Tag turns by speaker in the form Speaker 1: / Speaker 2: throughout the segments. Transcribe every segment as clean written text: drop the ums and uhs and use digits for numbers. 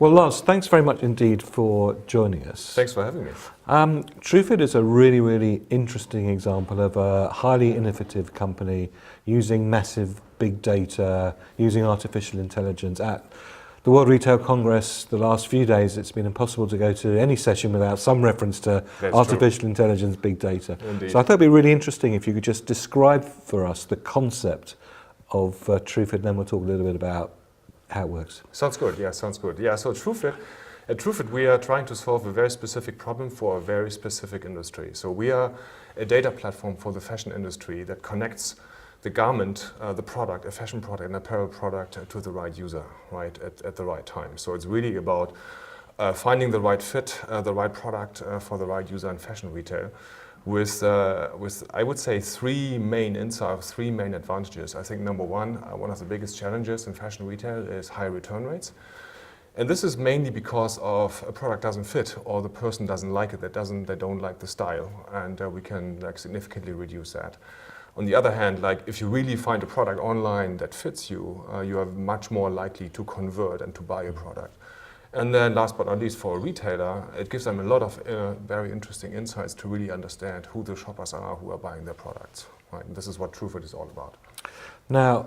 Speaker 1: Well, Lars, thanks very much indeed for joining us.
Speaker 2: Thanks for having me.
Speaker 1: TrueFit is a really, really interesting example of a highly innovative company using massive big data, using artificial intelligence. At the World Retail Congress, the last few days, it's been impossible to go to any session without some reference to artificial intelligence, big data.
Speaker 2: Indeed.
Speaker 1: So I thought it'd be really interesting if you could just describe for us the concept of TrueFit, and then we'll talk a little bit about how it works.
Speaker 2: Sounds good, yeah, sounds good. Yeah, so at TrueFit we are trying to solve a very specific problem for a very specific industry. So we are a data platform for the fashion industry that connects the garment, the product, a fashion product, an apparel product to the right user, right, at the right time. So it's really about finding the right fit, the right product for the right user in fashion retail with I would say three main insights, three main advantages. I think number one of the biggest challenges in fashion retail is high return rates. And this is mainly because of a product doesn't fit or the person doesn't like it, they don't like the style, and we can significantly reduce that. On the other hand, if you really find a product online that fits you, you are much more likely to convert and to buy a product. And then last but not least, for a retailer, it gives them a lot of very interesting insights to really understand who the shoppers are who are buying their products. Right? And this is what TrueFit is all about.
Speaker 1: Now,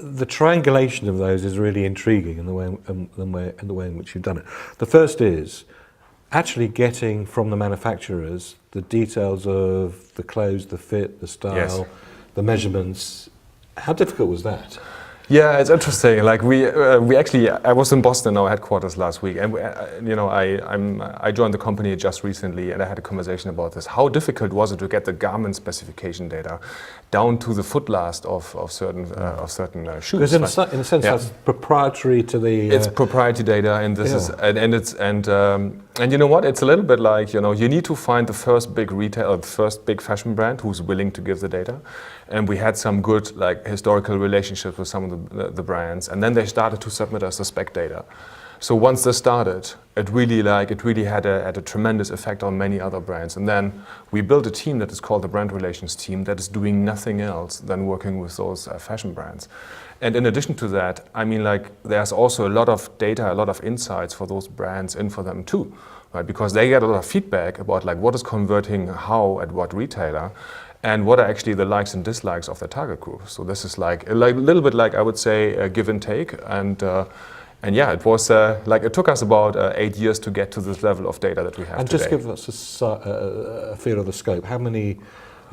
Speaker 1: the triangulation of those is really intriguing in the way in which you've done it. The first is actually getting from the manufacturers the details of the clothes, the fit, the style,
Speaker 2: Yes.
Speaker 1: the measurements. How difficult was that?
Speaker 2: Yeah, it's interesting. We actually, I was in Boston, our headquarters last week, and I joined the company just recently, and I had a conversation about this. How difficult was it to get the garment specification data down to the foot last of certain shoes?
Speaker 1: Because in a sense,
Speaker 2: Yeah.
Speaker 1: that's proprietary to the.
Speaker 2: It's proprietary data, and this is and you know what? It's a little bit like you need to find the first big retailer, the first big fashion brand who's willing to give the data, and we had some good historical relationships with some of the brands, and then they started to submit us the spec data. So once this started, it really had a tremendous effect on many other brands. And then we built a team that is called the brand relations team that is doing nothing else than working with those fashion brands. And in addition to that, there's also a lot of data, a lot of insights for those brands in for them too, right? Because they get a lot of feedback about what is converting how at what retailer, and what are actually the likes and dislikes of the target group. So this is a little bit I would say a give and take, and yeah, it was it took us about 8 years to get to this level of data that we have
Speaker 1: and
Speaker 2: today.
Speaker 1: just give us a feel of the scope. How many,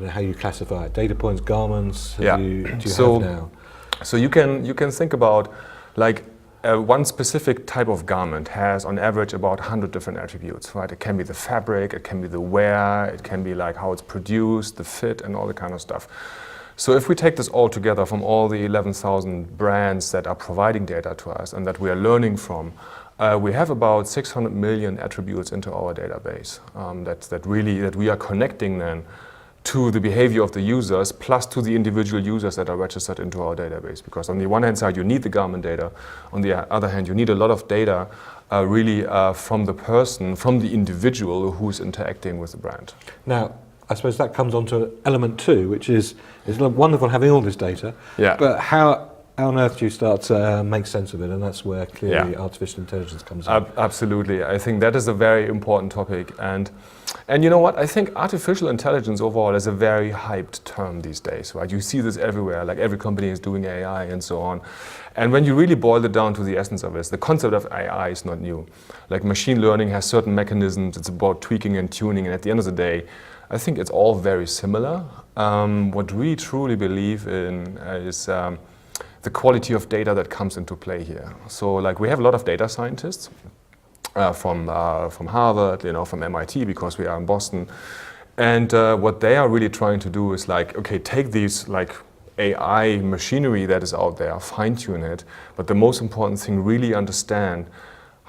Speaker 1: how you classify it? Data points, garments. Do you have now?
Speaker 2: So you can think about one specific type of garment has on average about 100 different attributes, right? It can be the fabric, it can be the wear, it can be how it's produced, the fit, and all the kind of stuff. So if we take this all together from all the 11,000 brands that are providing data to us and that we are learning from, we have about 600 million attributes into our database that we are connecting then to the behavior of the users, plus to the individual users that are registered into our database. Because on the one hand side, you need the garment data. On the other hand, you need a lot of data from the person, from the individual who's interacting with the brand.
Speaker 1: Now, I suppose that comes on to element two, which is it's wonderful having all this data, but how on earth do you start to make sense of it? And that's where clearly artificial intelligence comes in.
Speaker 2: Absolutely. I think that is a very important topic. And you know what? I think artificial intelligence overall is a very hyped term these days, right? You see this everywhere, every company is doing AI and so on. And when you really boil it down to the essence of it, the concept of AI is not new. Machine learning has certain mechanisms, it's about tweaking and tuning, and at the end of the day, I think it's all very similar. What we truly believe in is the quality of data that comes into play here. So we have a lot of data scientists from Harvard, from MIT, because we are in Boston. And what they are really trying to do is okay, take these AI machinery that is out there, fine tune it, but the most important thing, really understand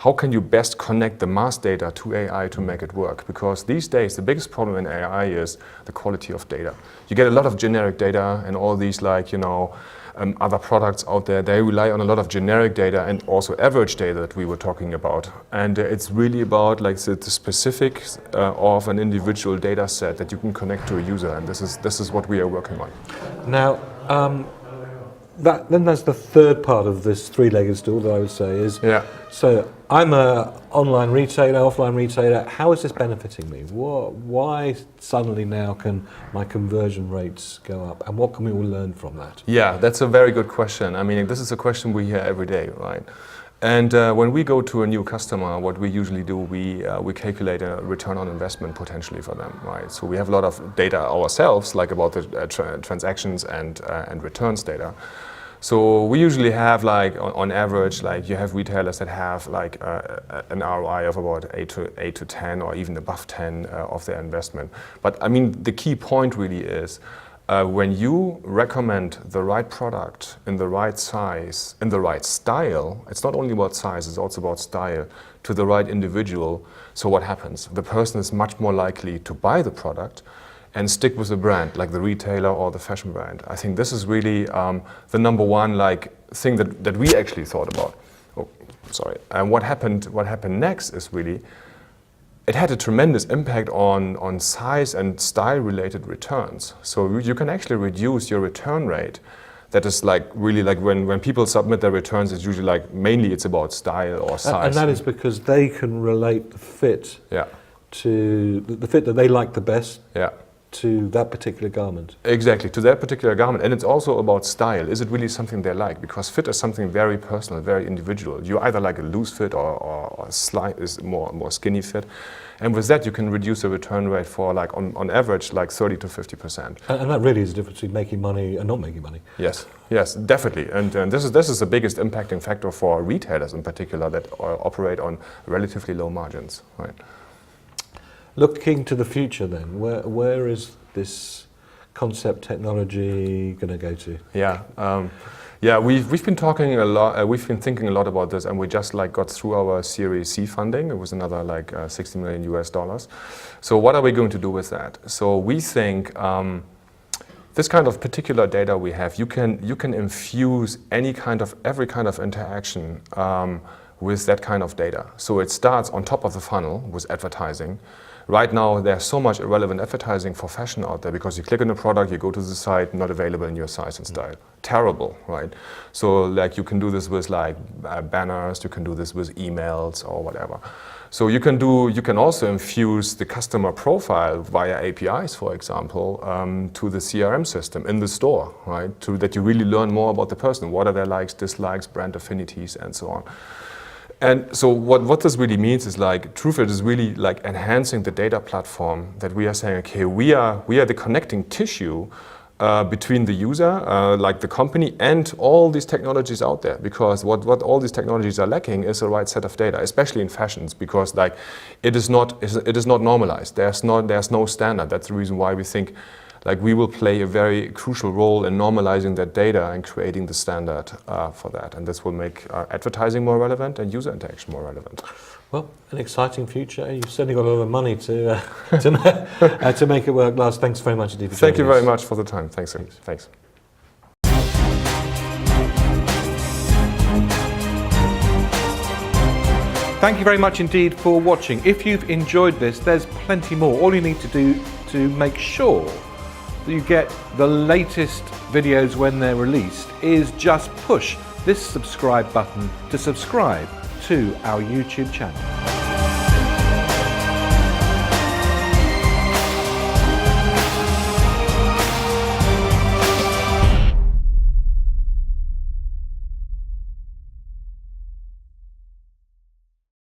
Speaker 2: how can you best connect the mass data to AI to make it work? Because these days, the biggest problem in AI is the quality of data. You get a lot of generic data and all these other products out there, they rely on a lot of generic data and also average data that we were talking about. And it's really about the specifics of an individual data set that you can connect to a user. And this is what we are working on.
Speaker 1: Now, then there's the third part of this three-legged stool that I would say is,
Speaker 2: Yeah.
Speaker 1: so I'm a online retailer, offline retailer, how is this benefiting me? Why suddenly now can my conversion rates go up, and what can we all learn from that?
Speaker 2: Yeah, that's a very good question. I mean, this is a question we hear every day, right? And when we go to a new customer, what we usually do, we calculate a return on investment potentially for them, right? So we have a lot of data ourselves, like about the transactions and returns data. So we usually have, like, on average, like, you have retailers that have like an ROI of about 8 to 10 or even above 10 of their investment. But I mean, the key point really is, when you recommend the right product in the right size, in the right style, it's not only about size, it's also about style, to the right individual. So what happens? The person is much more likely to buy the product and stick with the brand, like the retailer or the fashion brand. I think this is really the number one thing that we actually thought about. Oh, sorry. And what happened next is really, it had a tremendous impact on size and style-related returns. So you can actually reduce your return rate. That is really when people submit their returns, it's usually mainly it's about style or size.
Speaker 1: And that is because they can relate the fit to the fit that they like the best to that particular garment.
Speaker 2: Exactly, to that particular garment. And it's also about style. Is it really something they like? Because fit is something very personal, very individual. You either like a loose fit or is more skinny fit. And with that, you can reduce the return rate for on average 30 to 50%.
Speaker 1: And that really is the difference between making money and not making money.
Speaker 2: Yes, definitely. And this is the biggest impacting factor for retailers in particular that operate on relatively low margins, right?
Speaker 1: Looking to the future then, where is this concept technology going to go to?
Speaker 2: Yeah, we've been talking a lot. We've been thinking a lot about this, and we just got through our Series C funding. It was another $60 million US. So what are we going to do with that? So we think this kind of particular data we have, you can infuse every kind of interaction with that kind of data. So it starts on top of the funnel with advertising. Right now, there's so much irrelevant advertising for fashion out there because you click on a product, you go to the site, not available in your size and style. Terrible, right? So you can do this with banners, you can do this with emails or whatever. So you can also infuse the customer profile via APIs, for example, to the CRM system in the store, right? So that you really learn more about the person. What are their likes, dislikes, brand affinities, and so on. And so what this really means is TrueFit is really enhancing the data platform that we are saying, okay, we are the connecting tissue between the user, the company, and all these technologies out there. Because what all these technologies are lacking is the right set of data, especially in fashions, because it is not normalized. There's no standard. That's the reason why we think we will play a very crucial role in normalizing that data and creating the standard for that. And this will make advertising more relevant and user interaction more relevant.
Speaker 1: Well, an exciting future. You've certainly got a lot of money to make it work. Lars, thanks very much indeed for joining us.
Speaker 2: Thank you very much for the time. Thanks.
Speaker 1: Thank you very much indeed for watching. If you've enjoyed this, there's plenty more. All you need to do to make sure that you get the latest videos when they're released is just push this subscribe button to subscribe to our YouTube channel.